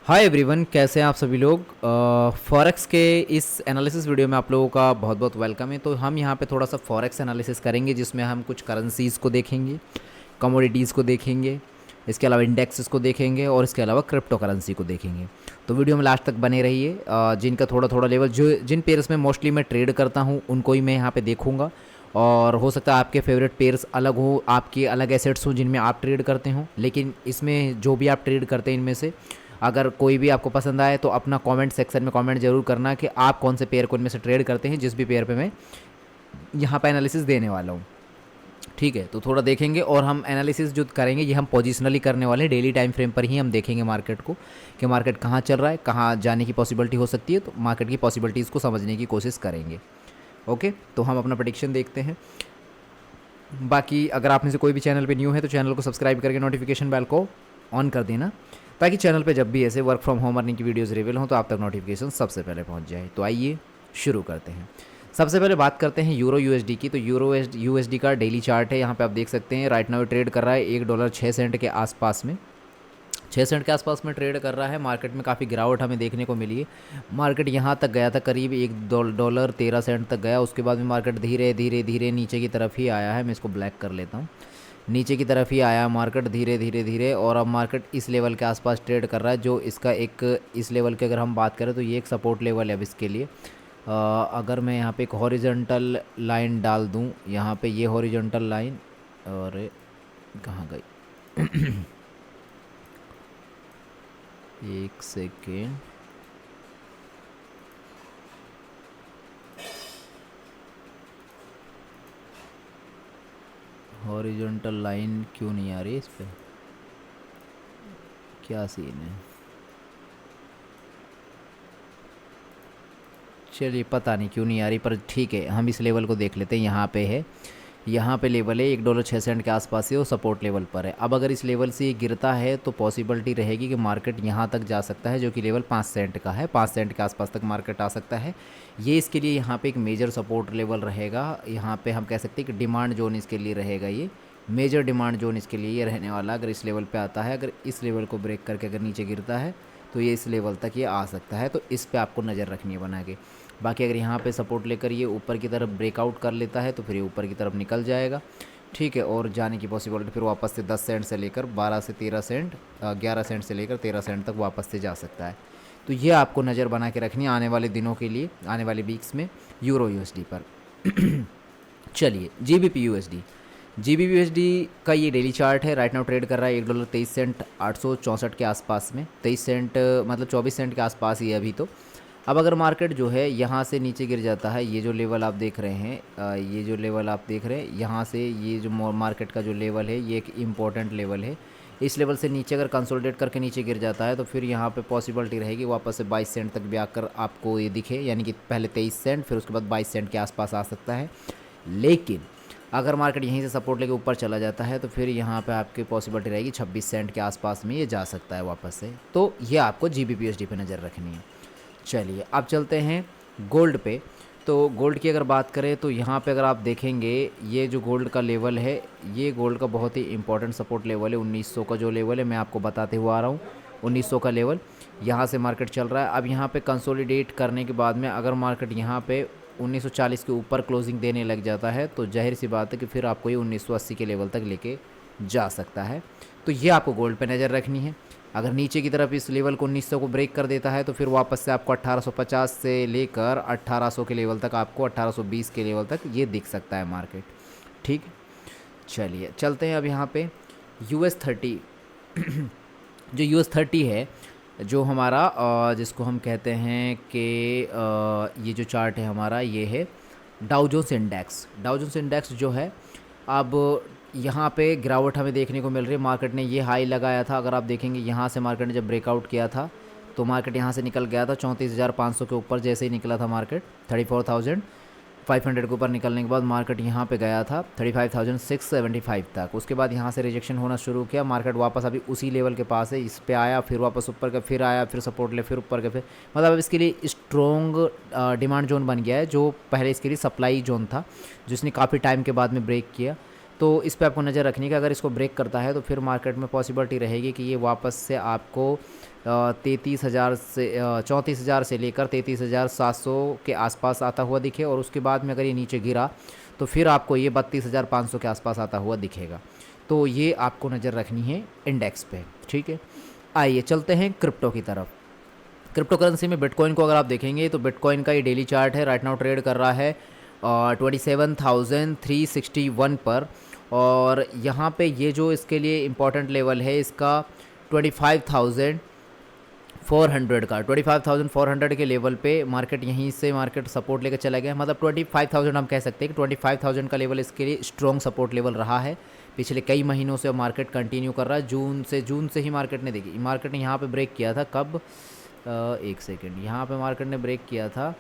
Hi everyone, कैसे हैं आप सभी लोग। फॉरेक्स के इस एनालिसिस वीडियो में आप लोगों का बहुत बहुत वेलकम है। तो हम यहाँ पे थोड़ा सा फॉरेक्स एनालिसिस करेंगे जिसमें हम कुछ करेंसीज़ को देखेंगे, कमोडिटीज़ को देखेंगे, इसके अलावा इंडेक्सेस को देखेंगे और इसके अलावा क्रिप्टो करेंसी को देखेंगे। तो वीडियो में लास्ट तक बने रहिए। जिनका थोड़ा थोड़ा लेवल जो जिन पेयर्स में मोस्टली मैं ट्रेड करता हूँ उनको ही मैं यहाँ पे देखूँगा। और हो सकता है आपके फेवरेट पेयर्स अलग हो, आपके अलग एसेट्स हों जिनमें आप ट्रेड करते हों, लेकिन इसमें जो भी आप ट्रेड करते हैं इनमें से अगर कोई भी आपको पसंद आए तो अपना कमेंट सेक्शन में कमेंट जरूर करना कि आप कौन से पेयर को इनमें से ट्रेड करते हैं, जिस भी पेयर पे मैं यहाँ पे एनालिसिस देने वाला हूँ। ठीक है, तो थोड़ा देखेंगे और हम एनालिसिस जो करेंगे ये हम पोजिशनली करने वाले हैं। डेली टाइम फ्रेम पर ही हम देखेंगे मार्केट को कि मार्केट कहाँ चल रहा है, कहाँ जाने की पॉसिबिलिटी हो सकती है। तो मार्केट की पॉसिबिलिटीज़ को समझने की कोशिश करेंगे। ओके, तो हम अपना प्रेडिक्शन देखते हैं। बाकी अगर आप में से कोई भी चैनल पे न्यू है तो चैनल को सब्सक्राइब करके नोटिफिकेशन बेल को ऑन कर देना, ताकि चैनल पे जब भी ऐसे वर्क फ्रॉम होम अर्निंग की वीडियोस रिवील हों तो आप तक नोटिफिकेशन सबसे पहले पहुंच जाए। तो आइए शुरू करते हैं। सबसे पहले बात करते हैं यूरो यूएसडी की। तो यूरो यूएसडी का डेली चार्ट है, यहाँ पे आप देख सकते हैं। राइट नाउ ट्रेड कर रहा है $1 6 सेंट के आसपास में, 6 सेंट के आसपास में ट्रेड कर रहा है। मार्केट में काफ़ी गिरावट हमें देखने को मिली है। मार्केट यहाँ तक गया था, करीब $1.13 तक गया। उसके बाद में मार्केट धीरे धीरे धीरे नीचे की तरफ ही आया है। मैं इसको ब्लैक कर लेता हूँ। नीचे की तरफ ही आया मार्केट धीरे धीरे धीरे, और अब मार्केट इस लेवल के आसपास ट्रेड कर रहा है, जो इसका एक इस लेवल की अगर हम बात करें तो ये एक सपोर्ट लेवल है अब इसके लिए। अगर मैं यहाँ पे एक हॉरिजॉन्टल लाइन डाल दूँ, यहाँ पे ये हॉरिजॉन्टल लाइन, और कहाँ गई एक सेकेंड, हॉरिजॉन्टल लाइन क्यों नहीं आ रही इस पे, क्या सीन है? चलिए, पता नहीं क्यों नहीं आ रही, पर ठीक है, हम इस लेवल को देख लेते हैं। यहाँ पे है, यहाँ पे लेवल है $1.06 के आसपास है, वो सपोर्ट लेवल पर है। अब अगर इस लेवल से ये गिरता है तो पॉसिबिलिटी रहेगी कि मार्केट यहाँ तक जा सकता है, जो कि लेवल 5 सेंट का है। 5 सेंट के आसपास तक मार्केट आ सकता है। ये इसके लिए यहाँ पे एक मेजर सपोर्ट लेवल रहेगा। यहाँ पे हम कह सकते हैं कि डिमांड जोन इसके लिए रहेगा। ये मेजर डिमांड जोन इसके लिए ये रहने वाला। अगर इस लेवल पर आता है, अगर इस लेवल को ब्रेक करके अगर नीचे गिरता है तो ये इस लेवल तक ये आ सकता है। तो इस पर आपको नज़र रखनी है बना के। बाकी अगर यहाँ पे सपोर्ट लेकर ये ऊपर की तरफ ब्रेकआउट कर लेता है तो फिर ये ऊपर की तरफ निकल जाएगा। ठीक है, और जाने की पॉसिबिलिटी फिर वापस से 10 सेंट से लेकर 12 से 13 सेंट, 11 सेंट से लेकर 13 सेंट तक वापस से जा सकता है। तो ये आपको नज़र बना के रखनी है आने वाले दिनों के लिए, आने वाले वीक्स में यूरो यूएसडी पर। चलिए, जीबीपी यूएसडी का ये डेली चार्ट है। राइट नाउ ट्रेड कर रहा है $1.23 864 के आसपास में। 23 सेंट मतलब 24 सेंट के आसपास ही है अभी तो। अब अगर मार्केट जो है यहाँ से नीचे गिर जाता है, ये जो लेवल आप देख रहे हैं, ये जो लेवल आप देख रहे हैं यहाँ से, ये जो मार्केट का जो लेवल है ये एक इम्पॉर्टेंट लेवल है। इस लेवल से नीचे अगर कंसोलिडेट करके नीचे गिर जाता है तो फिर यहाँ पे पॉसिबिलिटी रहेगी वापस से 22 सेंट तक भी आकर आपको ये दिखे, यानी कि पहले 23 सेंट फिर उसके बाद 22 सेंट के आसपास आ सकता है। लेकिन अगर मार्केट यहीं से सपोर्ट लेके ऊपर चला जाता है तो फिर यहाँ पे आपकी पॉसिबिलिटी रहेगी 26 सेंट के आसपास में ये जा सकता है वापस से। तो ये आपको जीबीपीएसडी पे नज़र रखनी है। चलिए, अब चलते हैं गोल्ड पे। तो गोल्ड की अगर बात करें तो यहाँ पे अगर आप देखेंगे, ये जो गोल्ड का लेवल है ये गोल्ड का बहुत ही इंपॉर्टेंट सपोर्ट लेवल है। 1900 का जो लेवल है मैं आपको बताते हुए आ रहा हूँ, 1900 का लेवल यहाँ से मार्केट चल रहा है। अब यहाँ पे कंसोलिडेट करने के बाद में अगर मार्केट यहाँ पे 1940 के ऊपर क्लोजिंग देने लग जाता है तो जाहिर सी बात है कि फिर आपको ये 1980 के लेवल तक लेके जा सकता है। तो ये आपको गोल्ड पे नज़र रखनी है। अगर नीचे की तरफ इस लेवल को 1900 को ब्रेक कर देता है तो फिर वापस से आपको 1850 से लेकर 1800 के लेवल तक, आपको 1820 के लेवल तक ये दिख सकता है मार्केट। ठीक, चलिए चलते हैं अब यहाँ पे US30। जो US30 है, जो हमारा जिसको हम कहते हैं कि ये जो चार्ट है हमारा, ये है Dow Jones index. Dow Jones index जो है, अब यहाँ पे गिरावट हमें देखने को मिल रही है। मार्केट ने ये हाई लगाया था, अगर आप देखेंगे यहाँ से मार्केट ने जब ब्रेकआउट किया था तो मार्केट यहाँ से निकल गया था 34,500 के ऊपर। जैसे ही निकला था मार्केट 34,500 के ऊपर निकलने के बाद मार्केट यहाँ पे गया था 35,675 तक। उसके बाद यहाँ से रिजेक्शन होना शुरू किया। मार्केट वापस अभी उसी लेवल के पास है, इस पे आया, फिर वापस ऊपर का, फिर आया, फिर सपोर्ट ले, फिर ऊपर का, फिर मतलब अब इसके लिए स्ट्रॉन्ग डिमांड जोन बन गया है, जो पहले इसके लिए सप्लाई जोन था, जिसने काफ़ी टाइम के बाद में ब्रेक किया। तो इस पे आपको नज़र रखनी है कि अगर इसको ब्रेक करता है तो फिर मार्केट में पॉसिबिलिटी रहेगी कि ये वापस से आपको 33,000 से 34,000 से लेकर 33,700 के आसपास आता हुआ दिखे, और उसके बाद में अगर ये नीचे गिरा तो फिर आपको ये 32,500 के आसपास आता हुआ दिखेगा। तो ये आपको नज़र रखनी है इंडेक्स पे, ठीक है। आइए चलते हैं क्रिप्टो की तरफ। क्रिप्टो करेंसी में बिटकॉइन को अगर आप देखेंगे तो बिटकॉइन का ये डेली चार्ट है, राइट नाउ ट्रेड कर रहा है 27,361 पर, और यहाँ पे ये जो इसके लिए इम्पॉर्टेंट लेवल है इसका 25,400 के लेवल पे मार्केट यहीं से मार्केट सपोर्ट लेकर चला गया। मतलब 25,000 हम कह सकते हैं कि 25,000 का लेवल इसके लिए स्ट्रॉन्ग सपोर्ट लेवल रहा है। पिछले कई महीनों से मार्केट कंटिन्यू कर रहा है, जून से ही मार्केट ने देखी, मार्केट ने यहाँ पे ब्रेक किया था कब, एक सेकेंड, यहाँ पे मार्केट ने ब्रेक किया था,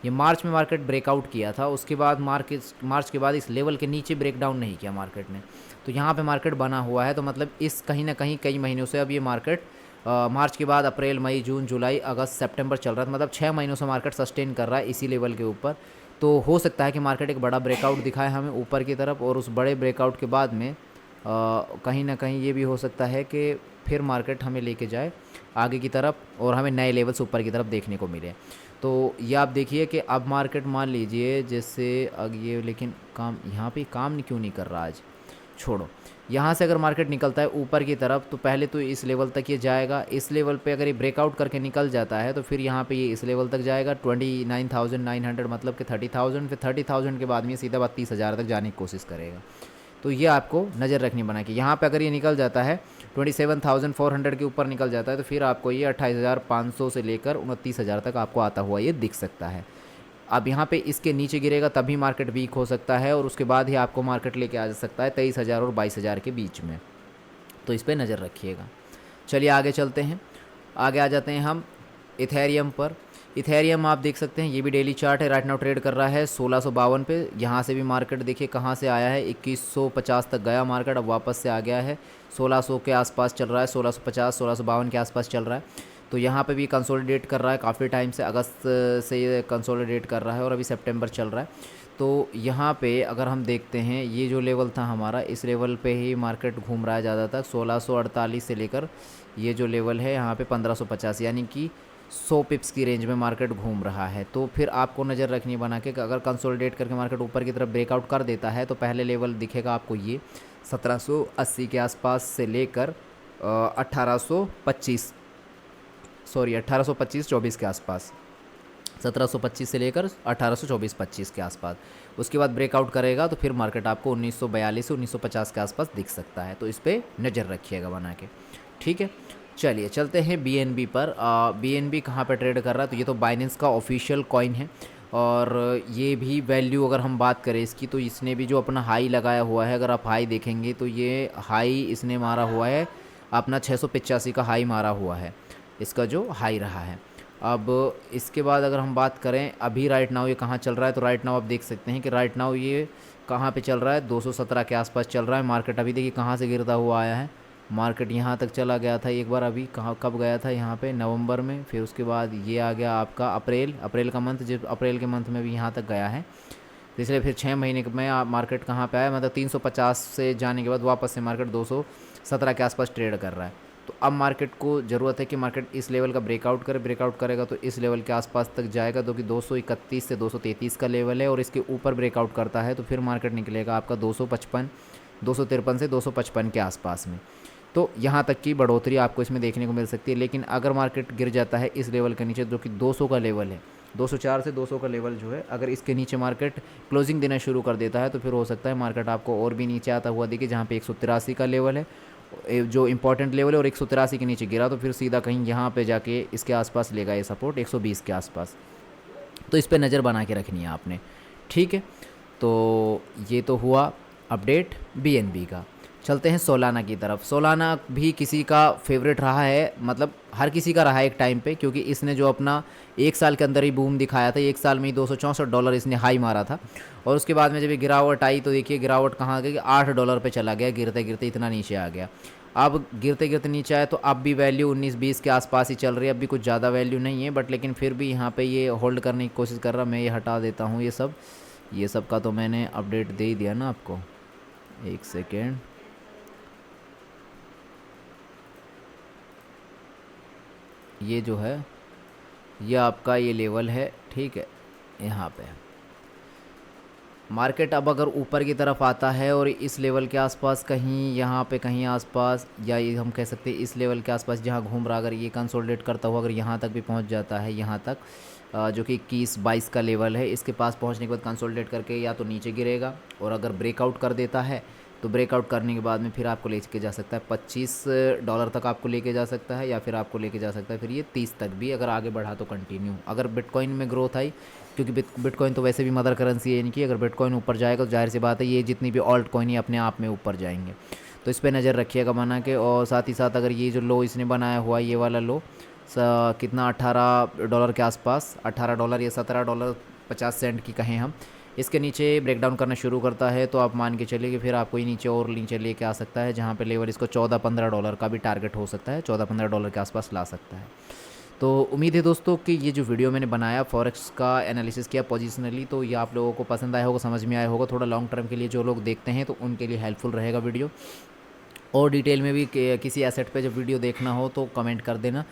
ये मार्च में मार्केट ब्रेकआउट किया था। उसके बाद मार्च के बाद इस लेवल के नीचे ब्रेकडाउन नहीं किया मार्केट ने, तो यहाँ पे मार्केट बना हुआ है। तो मतलब इस कहीं ना कहीं कई महीनों से अब ये मार्केट मार्च के बाद अप्रैल, मई, जून, जुलाई, अगस्त, सितंबर चल रहा था, मतलब 6 महीनों से मार्केट सस्टेन कर रहा है इसी लेवल के ऊपर। तो हो सकता है कि मार्केट एक बड़ा ब्रेकआउट दिखाए हमें ऊपर की तरफ, और उस बड़े ब्रेकआउट के बाद में कहीं ना कहीं ये भी हो सकता है कि फिर मार्केट हमें लेके जाए आगे की तरफ और हमें नए लेवल्स ऊपर की तरफ देखने को मिले। तो ये आप देखिए कि अब मार्केट मान लीजिए जैसे अब ये, लेकिन काम यहाँ पे काम क्यों नहीं कर रहा आज, छोड़ो। यहाँ से अगर मार्केट निकलता है ऊपर की तरफ तो पहले तो इस लेवल तक ये जाएगा, इस लेवल पे अगर ये ब्रेकआउट करके निकल जाता है तो फिर यहाँ पे ये इस लेवल तक जाएगा 29,900, मतलब कि 30,000, फिर 30,000 के बाद में ये सीधा 32,000 तक जाने की कोशिश करेगा। तो ये आपको नज़र रखनी बना के, यहाँ पे अगर ये निकल जाता है 27,400 के ऊपर निकल जाता है तो फिर आपको ये 28,500 से लेकर 29,000 तक आपको आता हुआ ये दिख सकता है। अब यहाँ पे इसके नीचे गिरेगा तभी मार्केट वीक हो सकता है, और उसके बाद ही आपको मार्केट लेके आ जा सकता है 23,000 और 22,000 के बीच में। तो इस पर नज़र रखिएगा। चलिए आगे चलते हैं, आगे आ जाते हैं हम इथेरियम पर। इथेरियम आप देख सकते हैं ये भी डेली चार्ट है, राइट नाउ ट्रेड कर रहा है 1652 पे। यहाँ से भी मार्केट देखिए कहाँ से आया है, 2150 तक गया मार्केट, अब वापस से आ गया है 1600 के आसपास चल रहा है, 1650 1652 के आसपास चल रहा है। तो यहाँ पे भी कंसोलिडेट कर रहा है काफ़ी टाइम से, अगस्त से ये कंसोलिडेट कर रहा है और अभी सितंबर चल रहा है। तो यहाँ पे अगर हम देखते हैं ये जो लेवल था हमारा, इस लेवल पे ही मार्केट घूम रहा है ज़्यादातर, 1648 से लेकर ये जो लेवल है यहाँ पे 1550, यानी कि 100 पिप्स की रेंज में मार्केट घूम रहा है। तो फिर आपको नज़र रखनी बना के अगर कंसोलिडेट करके मार्केट ऊपर की तरफ ब्रेकआउट कर देता है तो पहले लेवल दिखेगा आपको ये 1780 के आसपास से लेकर 1825 24 के आसपास, 1725 से लेकर 1824-25 के आसपास। उसके बाद ब्रेकआउट करेगा तो फिर मार्केट आपको 1942 से 1950 के आसपास दिख सकता है। तो इस पर नज़र रखिएगा बना के, ठीक है। चलिए चलते हैं BNB पर। BNB कहाँ पर ट्रेड कर रहा है, तो ये तो बाइनेंस का ऑफिशियल कॉइन है, और ये भी वैल्यू अगर हम बात करें इसकी तो इसने भी जो अपना हाई लगाया हुआ है, अगर आप हाई देखेंगे तो ये हाई इसने मारा हुआ है अपना 685 का हाई मारा हुआ है, इसका जो हाई रहा है। अब इसके बाद अगर हम बात करें अभी राइट नाउ ये कहाँ चल रहा है, तो राइट नाउ आप देख सकते हैं कि राइट नाउ ये कहाँ पे चल रहा है, 217 के आसपास चल रहा है मार्केट। अभी देखिए कहाँ से गिरता हुआ आया है, मार्केट यहाँ तक चला गया था एक बार, अभी कहाँ कब गया था यहाँ पे नवंबर में, फिर उसके बाद ये आ गया आपका अप्रैल का मंथ, जो अप्रैल के मंथ में भी यहाँ तक गया है। इसलिए फिर 6 महीने में मार्केट कहाँ पे आया, मतलब 350 से जाने के बाद वापस से मार्केट 217 के आसपास ट्रेड कर रहा है। तो अब मार्केट को ज़रूरत है कि मार्केट इस लेवल का ब्रेकआउट करे, ब्रेकआउट करेगा तो इस लेवल के आसपास तक जाएगा, जो कि 231 से 233 का लेवल है, और इसके ऊपर ब्रेकआउट करता है तो फिर मार्केट निकलेगा आपका 253 से 255 के आसपास में। तो यहाँ तक की बढ़ोतरी आपको इसमें देखने को मिल सकती है। लेकिन अगर मार्केट गिर जाता है इस लेवल के नीचे, जो कि 200 का लेवल है, 204 से 200 का लेवल जो है, अगर इसके नीचे मार्केट क्लोजिंग देना शुरू कर देता है तो फिर हो सकता है मार्केट आपको और भी नीचे आता हुआ दिखे, जहाँ पे 183 का लेवल है जो इंपॉर्टेंट लेवल है, और 183 के नीचे गिरा तो फिर सीधा कहीं यहाँ पे जाके इसके आसपास लेगा ये सपोर्ट 120 के आसपास। तो इस पर नज़र बना के रखनी है आपने, ठीक है। तो ये तो हुआ अपडेट BNB का। चलते हैं सोलाना की तरफ। सोलाना भी किसी का फेवरेट रहा है, मतलब हर किसी का रहा है एक टाइम पे, क्योंकि इसने जो अपना एक साल के अंदर ही बूम दिखाया था, एक साल में ही $264 इसने हाई मारा था, और उसके बाद में जब ये गिरावट आई तो देखिए गिरावट कहाँ गई, $8 पे चला गया, गिरते गिरते इतना नीचे आ गया। अब गिरते गिरते नीचे आया तो अब भी वैल्यू 19-20 के आसपास ही चल रही है, अब भी कुछ ज़्यादा वैल्यू नहीं है, बट लेकिन फिर भी यहाँ पर ये होल्ड करने की कोशिश कर रहा। मैं ये हटा देता हूँ ये सब का तो मैंने अपडेट दे ही दिया ना आपको, एक सेकेंड, ये जो है ये आपका ये लेवल है, ठीक है। यहाँ पे मार्केट अब अगर ऊपर की तरफ आता है और इस लेवल के आसपास कहीं, यहाँ पे कहीं आसपास, या ये हम कह सकते हैं इस लेवल के आसपास जहाँ घूम रहा, अगर ये कंसोलिडेट करता हुआ अगर यहाँ तक भी पहुँच जाता है, यहाँ तक जो कि 21-22 का लेवल है, इसके पास पहुँचने के बाद कंसोलिडेट करके या तो नीचे गिरेगा, और अगर ब्रेकआउट कर देता है तो ब्रेकआउट करने के बाद में फिर आपको लेके जा सकता है $25 तक आपको लेके जा सकता है, या फिर आपको लेके जा सकता है फिर ये 30 तक भी, अगर आगे बढ़ा तो कंटिन्यू। अगर बिटकॉइन में ग्रोथ आई, क्योंकि बिटकॉइन तो वैसे भी मदर करेंसी है इनकी, अगर बिटकॉइन ऊपर जाएगा तो जाहिर सी बात है ये जितनी भी ऑल्ट कॉइन ही अपने आप में ऊपर जाएंगे। तो इस पर नज़र रखिएगा बना के। और साथ ही साथ अगर ये जो लो इसने बनाया हुआ है, ये वाला लो कितना $18 के आसपास, $18 या $17.50 की कहें हम, इसके नीचे ब्रेकडाउन करना शुरू करता है तो आप मान के चलिए कि फिर आपको ये नीचे और नीचे लेके आ सकता है, जहाँ पे लेवल इसको $14-15 का भी टारगेट हो सकता है, $14-15 के आसपास ला सकता है। तो उम्मीद है दोस्तों कि ये जो वीडियो मैंने बनाया फॉरेक्स का एनालिसिस किया पोजिशनली, तो ये आप लोगों को पसंद आया होगा, समझ में आया होगा। थोड़ा लॉन्ग टर्म के लिए जो लोग देखते हैं तो उनके लिए हेल्पफुल रहेगा वीडियो। और डिटेल में भी किसी एसेट पे जब वीडियो देखना हो तो कमेंट कर देना,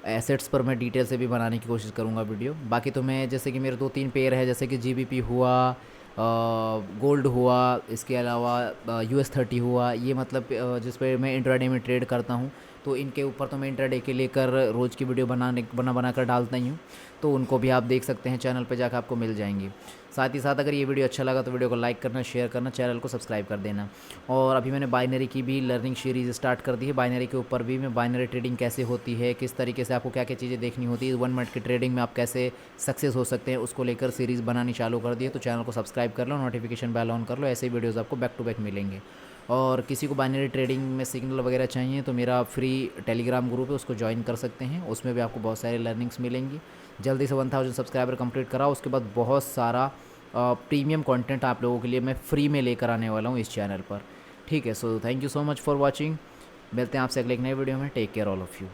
एसेट्स पर मैं डिटेल से भी बनाने की कोशिश करूँगा वीडियो। बाकी तो मैं जैसे कि मेरे 2-3 पेयर है, जैसे कि GBP हुआ, गोल्ड हुआ, इसके अलावा US30 हुआ, ये मतलब जिस पे मैं इंट्राडे में ट्रेड करता हूँ, तो इनके ऊपर तो मैं इंट्राडे के लेकर रोज़ की वीडियो बना कर डालता ही हूँ, तो उनको भी आप देख सकते हैं, चैनल पे जाकर आपको मिल जाएंगी। साथ ही साथ अगर ये वीडियो अच्छा लगा तो वीडियो को लाइक करना, शेयर करना, चैनल को सब्सक्राइब कर देना। और अभी मैंने बाइनरी की भी लर्निंग सीरीज़ स्टार्ट कर दी है। बाइनरी के ऊपर भी मैं बाइनरी ट्रेडिंग कैसे होती है, किस तरीके से आपको क्या क्या चीज़ें देखनी होती है, 1 मिनट की ट्रेडिंग में आप कैसे सक्सेस हो सकते हैं, उसको लेकर सीरीज़ बनानी चालू कर दी है। तो चैनल को सब्सक्राइब कर लो, नोटिफिकेशन बेल ऑन कर लो, ऐसे ही वीडियोज़ आपको बैक टू बैक मिलेंगे। और किसी को बाइनरी ट्रेडिंग में सिग्नल वगैरह चाहिए तो मेरा फ्री टेलीग्राम ग्रुप है, उसको ज्वाइन कर सकते हैं, उसमें भी आपको बहुत सारी लर्निंग्स मिलेंगी। जल्दी से 1000 सब्सक्राइबर कंप्लीट कराओ, उसके बाद बहुत सारा प्रीमियम कंटेंट आप लोगों के लिए मैं फ्री में लेकर आने वाला हूँ इस चैनल पर, ठीक है। So thank you so much for watching, मिलते हैं आपसे अगले एक नए वीडियो में। Take care all of you.